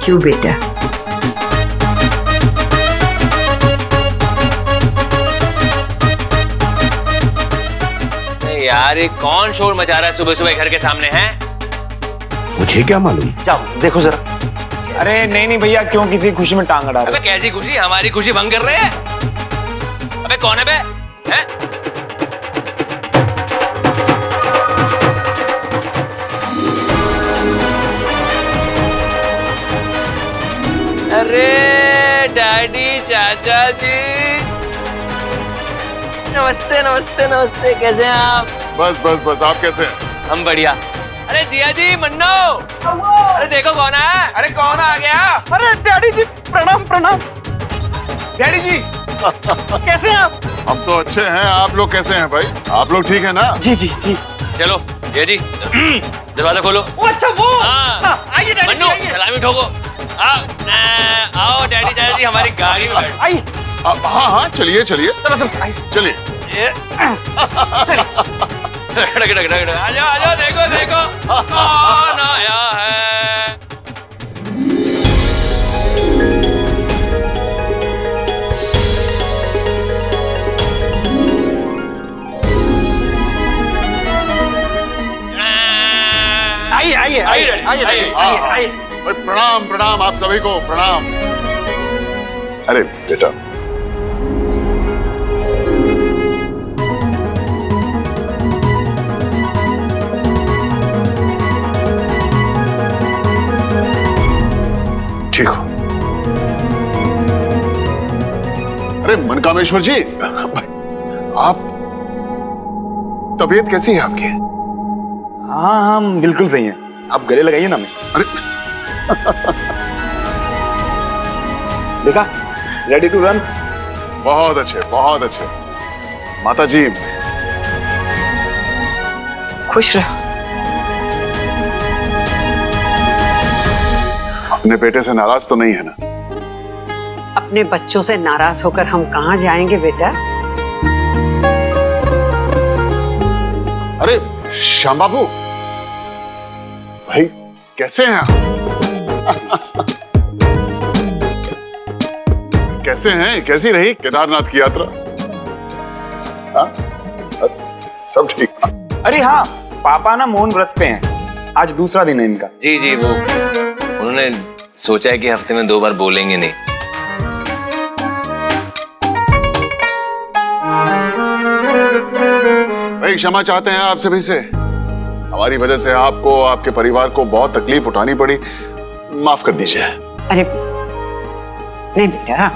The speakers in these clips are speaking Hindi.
बच्चू बेटा। यार ये कौन शोर मचा रहा है सुबह सुबह घर के सामने है? मुझे क्या मालूम। जाओ देखो जरा। अरे नहीं भैया, क्यों किसी खुशी में टांग अड़ा रहे? अबे कैसी खुशी? हमारी खुशी भंग कर रहे हैं। अबे कौन है बे? हैं? अरे डैडी, चाचा जी, नमस्ते नमस्ते नमस्ते। कैसे हैं आप? बस बस बस, आप कैसे हैं? हम बढ़िया। अरे जिया जी, मन्नो, अरे देखो कौन है। अरे कौन आ गया? अरे डैडी जी, प्रणाम प्रणाम। डैडी जी कैसे हैं आप? हम तो अच्छे हैं, आप लोग कैसे हैं भाई? आप लोग ठीक है ना? जी जी जी। चलो जिया जी, दरवाजा खोलो। वो अच्छा वो। हाँ। आइए डैडी मन्नू, जी, आइए। सलामी ठोको। आओ डैडी, चाचा जी हमारी गाड़ी में बैठो। आइए। हाँ हाँ, चलिए चलिए चलो आइए। चलिए। आ जाओ, देखो देखो कौन आया है। आइए आइए आइए आइए आइए आइए। भाई प्रणाम प्रणाम, आप सभी को प्रणाम। अरे बेटा, ठीक हो? अरे मनकामेश्वर जी, आप तबीयत कैसी है आपकी? हाँ हाँ बिल्कुल सही है। आप गले लगाइए ना। मैं अरे देखा, रेडी टू रन। बहुत अच्छे बहुत अच्छे। माता जी खुश रहो। अपने बेटे से नाराज तो नहीं है ना? अपने बच्चों से नाराज होकर हम कहाँ जाएंगे बेटा? अरे श्याम बाबू भाई, कैसे हैं आप? कैसे हैं? कैसी रही केदारनाथ की यात्रा? हाँ? सब ठीक? अरे हाँ, पापा ना मौन व्रत पे हैं। आज दूसरा दिन है इनका। जी जी, वो उन्होंने सोचा है कि हफ्ते में 2 बार बोलेंगे नहीं। भाई क्षमा चाहते हैं आप सभी से। हमारी वजह से आपको, आपके परिवार को बहुत तकलीफ उठानी पड़ी, माफ कर दीजिए। अरे नहीं बेटा,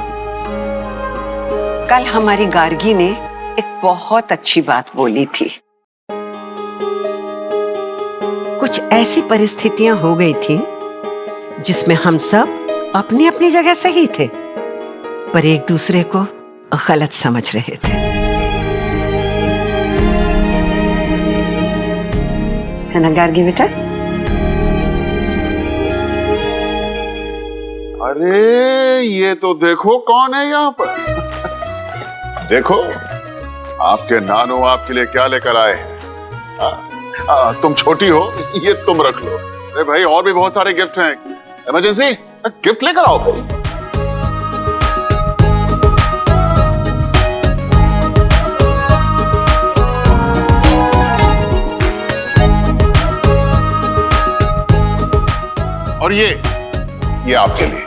कल हमारी गार्गी ने एक बहुत अच्छी बात बोली थी। कुछ ऐसी परिस्थितियां हो गई थी जिसमें हम सब अपनी अपनी जगह सही थे, पर एक दूसरे को गलत समझ रहे थे, है ना गार्गी बेटा? अरे ये तो देखो कौन है यहाँ पर। देखो आपके नानू आपके लिए क्या लेकर आए हैं। तुम छोटी हो, ये तुम रख लो। अरे भाई और भी बहुत सारे गिफ्ट हैं। इमरजेंसी गिफ्ट लेकर आओ भाई। और ये आपके लिए।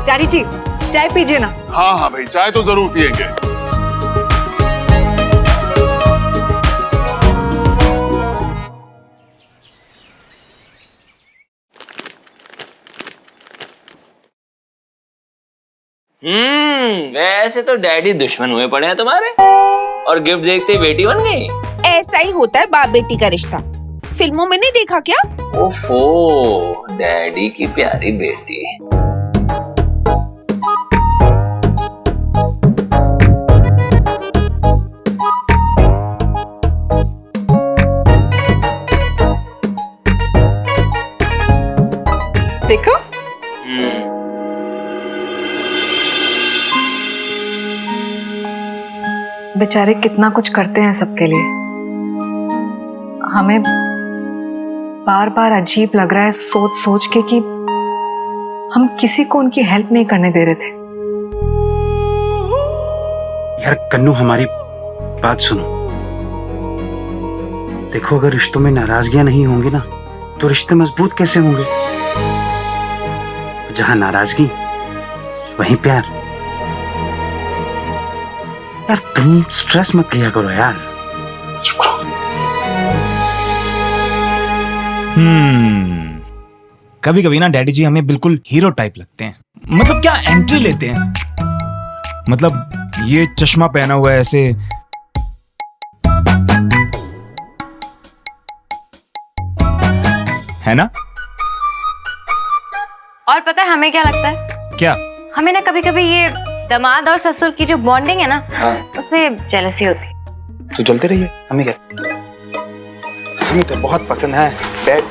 डैडी जी चाय पीजिए ना। हाँ हाँ भाई, चाय तो जरूर पिएंगे। वैसे तो डैडी दुश्मन हुए पड़े हैं तुम्हारे, और गिफ्ट देखते ही बेटी बन गई। ऐसा ही होता है बाप बेटी का रिश्ता। फिल्मों में नहीं देखा क्या? ओफो, डैडी की प्यारी बेटी। देखो बेचारे कितना कुछ करते हैं सबके लिए। हमें बार बार अजीब लग रहा है सोच सोच के कि हम किसी को उनकी हेल्प नहीं करने दे रहे थे। यार कन्नू, हमारी बात सुनो। देखो, अगर रिश्तों में नाराजगियां नहीं होंगी ना, तो रिश्ते मजबूत कैसे होंगे? जहां नाराजगी वहीं प्यार। यार तुम स्ट्रेस मत लिया करो यार। कभी कभी ना डैडी जी हमें बिल्कुल हीरो टाइप लगते हैं। मतलब क्या एंट्री लेते हैं, मतलब ये चश्मा पहना हुआ है ऐसे, है ना? और पता है हमें क्या लगता है? क्या? हमें ना कभी कभी ये दामाद और ससुर की जो बॉन्डिंग है ना, हाँ। उससे जेलसी होती है। तो चलते रहिए, हमें क्या, हमें तो बहुत पसंद है डैड।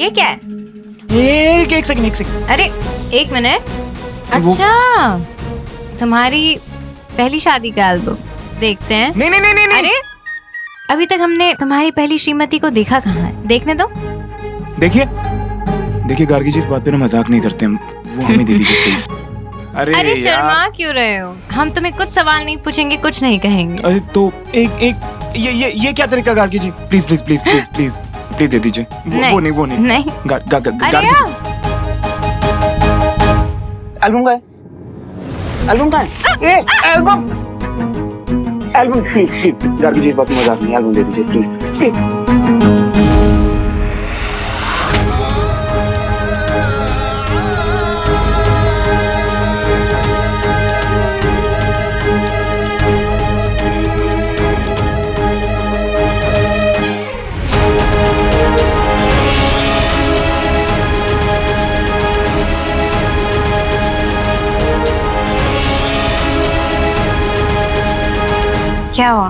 ये क्या है? एक सेकंड। अरे एक मिनट। अच्छा, तुम्हारी पहली शादी का एल्बम देखते हैं। नहीं। अरे अभी तक हमने तुम्हारी पहली श्रीमती को देखा कहाँ है? देखने दो। देखिए गार्गी जी, इस बात पे ना मजाक नहीं करते हम, वो हमें दे दीजिए प्लीज। अरे शर्मा क्यों रहे हो? हम तुम्हें कुछ सवाल नहीं पूछेंगे, कुछ नहीं कहेंगे। अरे तो एक ये क्या तरीका गार्गी जी? प्लीज दे दीजिए। वो नहीं। गार्गी जी, एल्बम का है? एल्बम प्लीज गार्गी जी, इस बात में मजाक नहीं, एल्बम दे दीजिए प्लीज। क्या हुआ?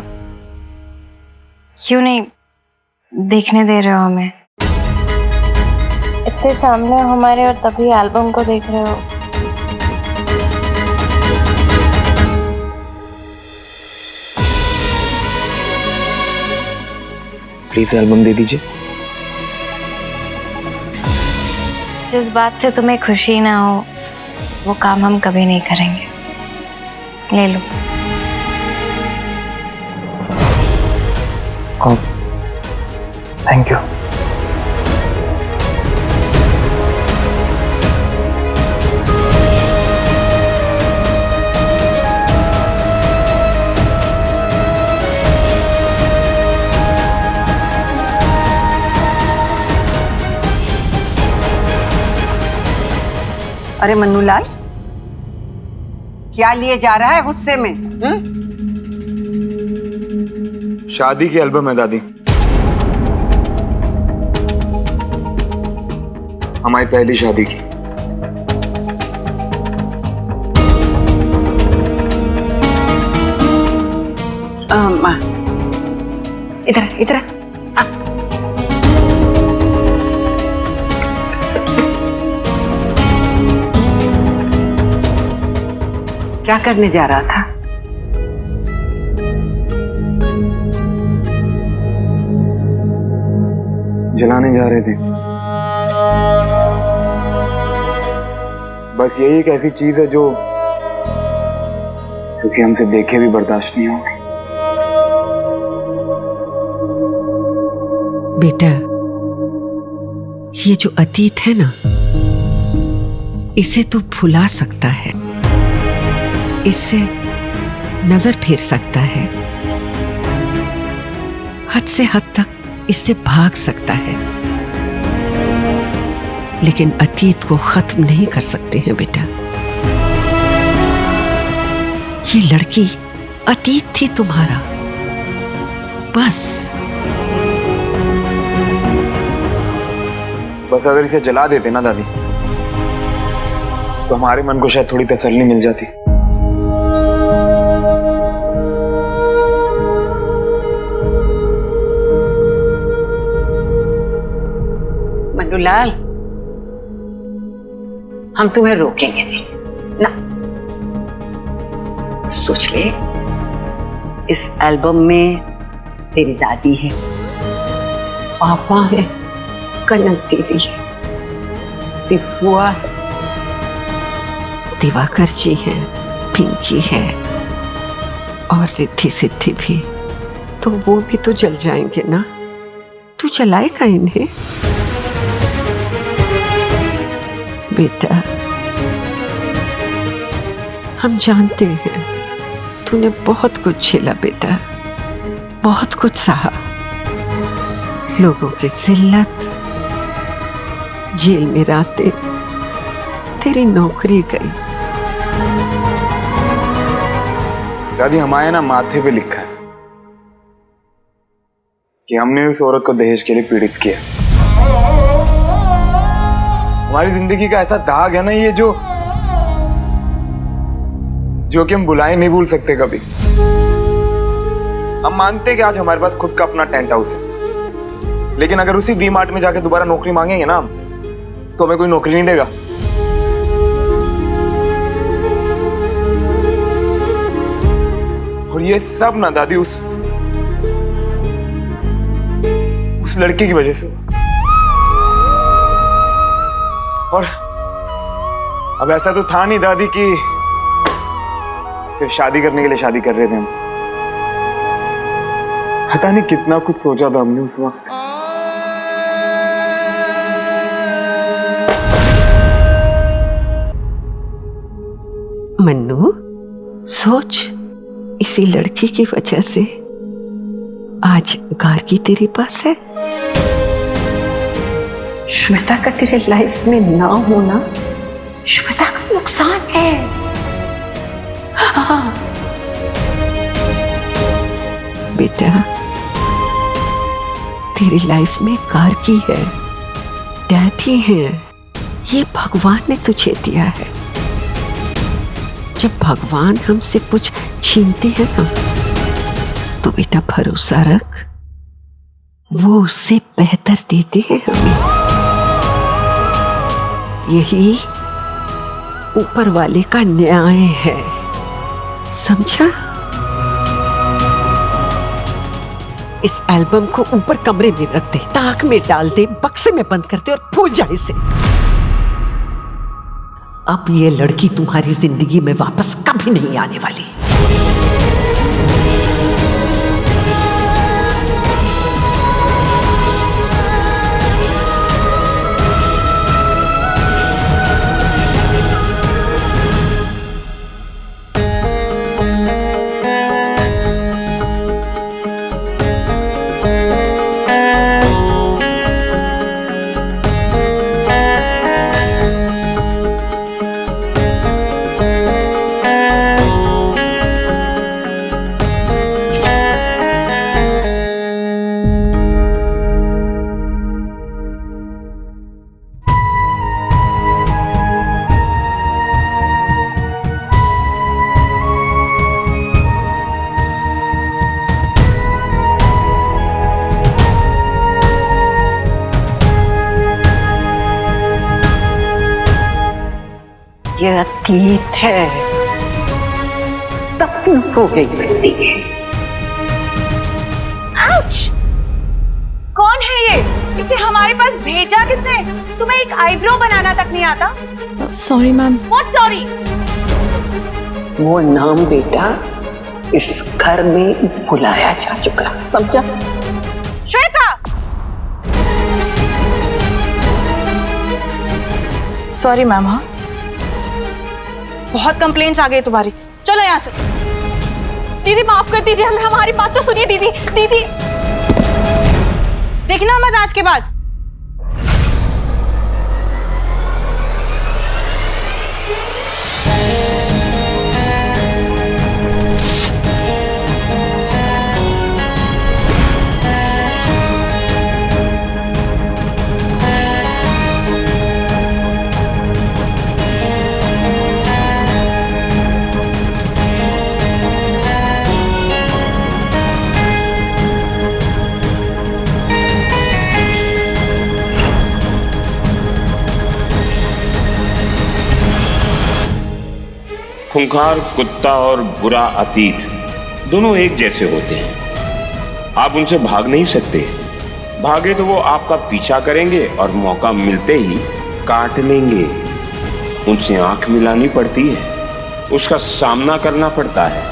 क्यों नहीं देखने दे रहे हो हमें? इतने सामने हो हमारे और तभी एल्बम को देख रहे हो। प्लीज एल्बम दे दीजिए। जिस बात से तुम्हें खुशी ना हो वो काम हम कभी नहीं करेंगे। ले लो। Thank you. अरे मन्नूलाल, क्या लिए जा रहा है गुस्से में? शादी की एल्बम है दादी, हमारी पहली शादी की। इधर क्या करने जा रहा था? जलाने जा रहे थे। बस यही एक ऐसी चीज है जो क्योंकि हमसे देखे भी बर्दाश्त नहीं होती। बेटा, ये जो अतीत है ना, इसे तू भुला सकता है, इससे नजर फेर सकता है, हद से हद तक इससे भाग सकता है, लेकिन अतीत को खत्म नहीं कर सकते हैं बेटा। ये लड़की अतीत थी तुम्हारा, बस अगर इसे जला देते ना दादी, तो हमारे मन को शायद थोड़ी तसल्ली मिल जाती। मन्नूलाल, हम तुम्हें रोकेंगे नहीं ना। सोच ले, इस एल्बम में तेरी दादी है, पापा है, कनक दीदी है, दिपुआ है, दिवाकर जी है, पिंकी है और रिद्धि सिद्धि भी। तो वो भी तो जल जाएंगे ना। तू जलाएगा इन्हें? बेटा, हम जानते हैं तूने बहुत कुछ झेला बेटा, बहुत कुछ सहा। लोगों की जिल्लत, जेल में रातें, तेरी नौकरी गई। दादी, हमारे ना माथे पे लिखा है कि हमने उस औरत को दहेज के लिए पीड़ित किया। हमारी जिंदगी का ऐसा दाग है ना ये, जो कि हम बुलाए नहीं भूल सकते कभी। हम मानते कि आज हमारे पास खुद का अपना टेंट हाउस है, लेकिन अगर उसी वी मार्ट में जाके दोबारा नौकरी मांगेंगे ना तो हमें कोई नौकरी नहीं देगा। और ये सब ना दादी उस लड़की की वजह से। और अब ऐसा तो था नहीं दादी कि सिर्फ शादी करने के लिए शादी कर रहे थे हम। पता नहीं कितना कुछ सोचा था हमने उस वक्त। मन्नू, सोच, इसी लड़की की वजह से आज गार्गी तेरे पास है। श्वेता का तेरे लाइफ में ना होना श्वेता का नुकसान है। हाँ बेटा, तेरी लाइफ में गार्गी है, डैडी है, ये भगवान ने तुझे दिया है। जब भगवान हमसे कुछ छीनते हैं ना, तो बेटा भरोसा रख, वो उससे बेहतर देते हैं हमें। यही ऊपर वाले का न्याय है, समझा? इस एल्बम को ऊपर कमरे में रख दे, ताक में डाल दे, बक्से में बंद कर दे और भूल जा इसे। अब ये लड़की तुम्हारी जिंदगी में वापस कभी नहीं आने वाली। ये अतीत है, दफन हो गई मिट्टी है। आउच! कौन है ये? इसे हमारे पास भेजा किसने? तुम्हें एक आईब्रो बनाना तक नहीं आता? Sorry ma'am. What sorry? वो नाम बेटा इस घर में बुलाया जा चुका, समझा? श्वेता! Sorry ma'am. हाँ, बहुत कंप्लेंट्स आ गई तुम्हारी। चलो यहाँ से। दीदी माफ कर दीजिए हमें, हमारी बात तो सुनिए दीदी। दीदी देखना मत आज के बाद। खूंखार कुत्ता और बुरा अतीत दोनों एक जैसे होते हैं। आप उनसे भाग नहीं सकते, भागे तो वो आपका पीछा करेंगे और मौका मिलते ही काट लेंगे। उनसे आंख मिलानी पड़ती है, उसका सामना करना पड़ता है।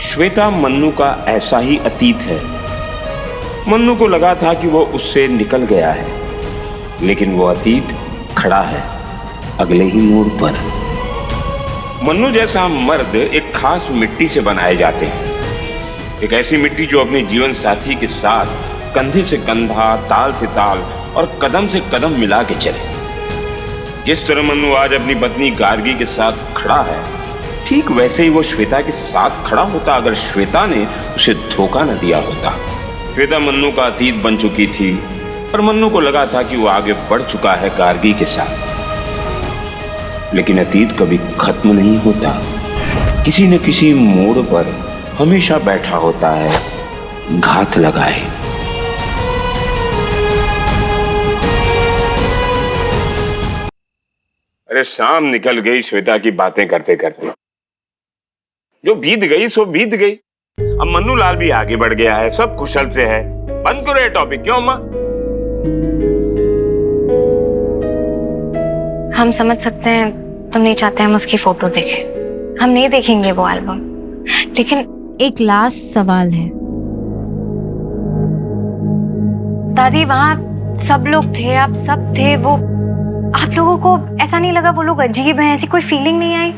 श्वेता मन्नू का ऐसा ही अतीत है। मन्नू को लगा था कि वो उससे निकल गया है, लेकिन वो अतीत खड़ा है अगले ही मोड़ पर। मन्नू जैसा मर्द एक खास मिट्टी से बनाए जाते हैं, एक ऐसी मिट्टी जो अपने जीवन साथी के साथ कंधे से कंधा, ताल से ताल और कदम से कदम मिला के चले। जिस तरह मन्नू आज अपनी पत्नी गार्गी के साथ खड़ा है, ठीक वैसे ही वो श्वेता के साथ खड़ा होता अगर श्वेता ने उसे धोखा न दिया होता। श्वेता मन्नू का अतीत बन चुकी थी, पर मन्नू को लगा था कि वो आगे बढ़ चुका है गार्गी के साथ। लेकिन अतीत कभी खत्म नहीं होता, किसी न किसी मोड़ पर हमेशा बैठा होता है घात लगाए। अरे शाम निकल गई श्वेता की बातें करते करते। जो बीत गई सो बीत गई। अब मन्नू लाल भी आगे बढ़ गया है, सब कुशल से है। बंद करो ये टॉपिक। क्यों अम्मा? हम समझ सकते हैं तुम नहीं चाहते हम उसकी फोटो देखें, हम नहीं देखेंगे वो एल्बम। लेकिन एक लास्ट सवाल है। दादी वहां सब लोग थे, आप सब थे, वो आप लोगों को ऐसा नहीं लगा वो लोग अजीब हैं, ऐसी कोई फीलिंग नहीं आई?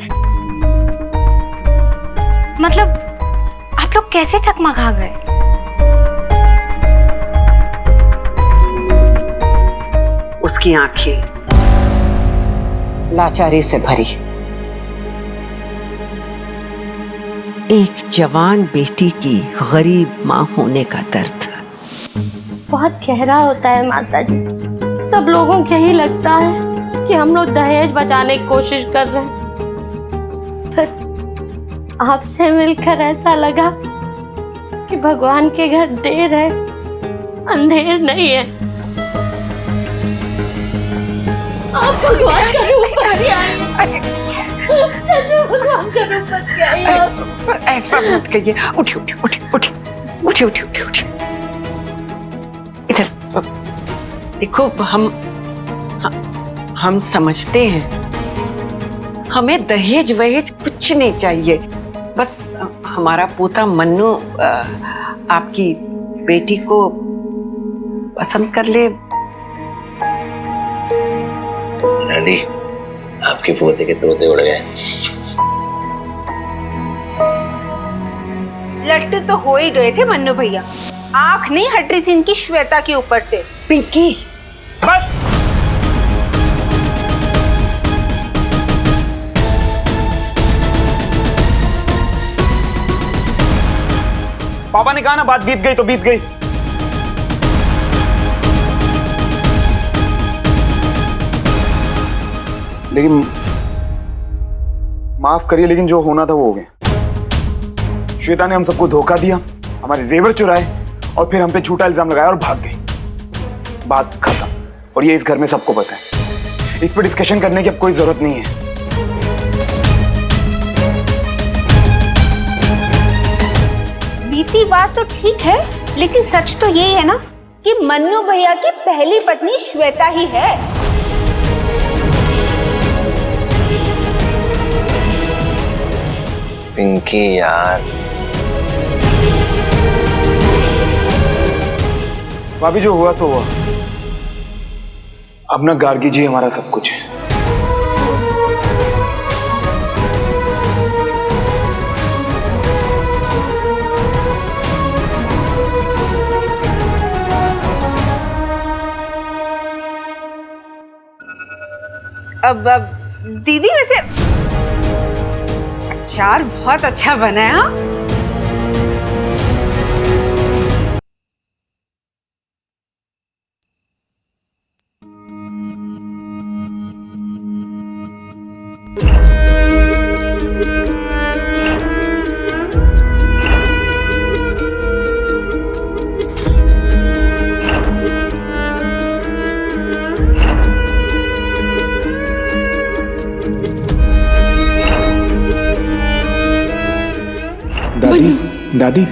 मतलब आप लोग कैसे चकमा खा गए? उसकी आंखें लाचारी से भरी, एक जवान बेटी की गरीब मां होने का दर्द बहुत गहरा होता है माता जी। सब लोगों को यही लगता है कि हम लोग दहेज बचाने की कोशिश कर रहे हैं, पर आपसे मिलकर ऐसा लगा कि भगवान के घर देर है, अंधेर नहीं है। आप भगवान का रूप बन आए, सच में भगवान का रूप बन आए आप। ऐसा मत कहिए। उठी उठी उठी उठी उठी उठी उठी उठी इधर देखो। हम समझते हैं, हमें दहेज वहेज कुछ नहीं चाहिए। बस हमारा पोता मन्नू आपकी बेटी को पसंद कर ले। दादी, आपके पोते के तोते उड़ गए। लट्टू तो हो ही गए थे मन्नू भैया, आंख नहीं हट रही थी इनकी श्वेता के ऊपर से। पिंकी बस पापा ने कहा ना, बात बीत गई तो बीत गई। लेकिन माफ करिए, लेकिन जो होना था वो हो गया। श्वेता ने हम सबको धोखा दिया, हमारे जेवर चुराए और फिर हम पे झूठा इल्जाम लगाया और भाग गई। बात खत्म। और ये इस घर में सबको पता है, इस पर डिस्कशन करने की अब कोई जरूरत नहीं है। बीती बात तो ठीक है, लेकिन सच तो यही है ना कि मन्नू भैया की पहली पत्नी श्वेता ही है। पिंकी यार, भाभी जो हुआ सो हुआ। अब ना गार्गी जी हमारा सब कुछ है। अब दीदी वैसे अचार बहुत अच्छा बना है। हाँ दादी, दादी,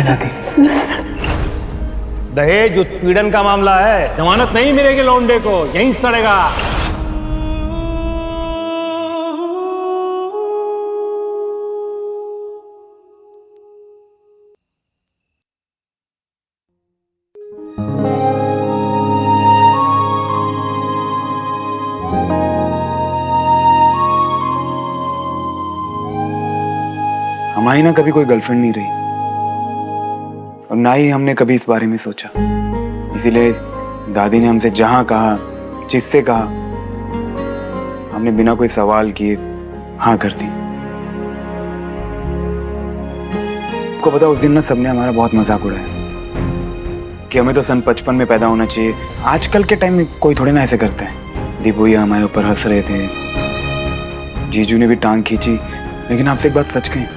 दादी, दहेज उत्पीड़न का मामला है, जमानत नहीं मिलेगी लौंडे को, यहीं सड़ेगा। हमारी ना कभी कोई गर्लफ्रेंड नहीं रही और ना ही हमने कभी इस बारे में सोचा। इसीलिए दादी ने हमसे जहां कहा, जिससे कहा, हमने बिना कोई सवाल किए हाँ कर दी। आपको पता, उस दिन ना सबने हमारा बहुत मजाक उड़ाया कि हमें तो सन 55 में पैदा होना चाहिए। आजकल के टाइम में कोई थोड़े ना ऐसे करते हैं। दीपू ये हमारे ऊपर हंस रहे थे, जीजू ने भी टांग खींची। लेकिन आपसे एक बात सच कहें,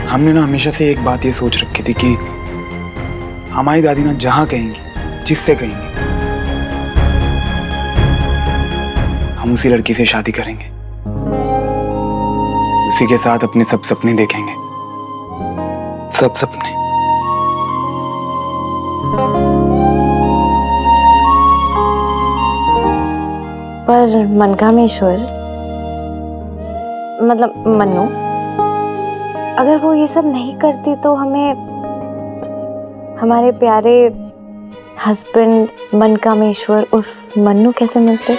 हमने ना हमेशा से एक बात ये सोच रखी थी कि हमारी दादी ना जहां कहेंगी, जिससे कहेंगे, हम उसी लड़की से शादी करेंगे, उसी के साथ अपने सब सपने देखेंगे, सब सपने। पर मनकामेश्वर, मतलब मन्नू, अगर वो ये सब नहीं करती तो हमें हमारे प्यारे हस्बैंड मनकामेश्वर उर्फ मन्नू कैसे मिलते?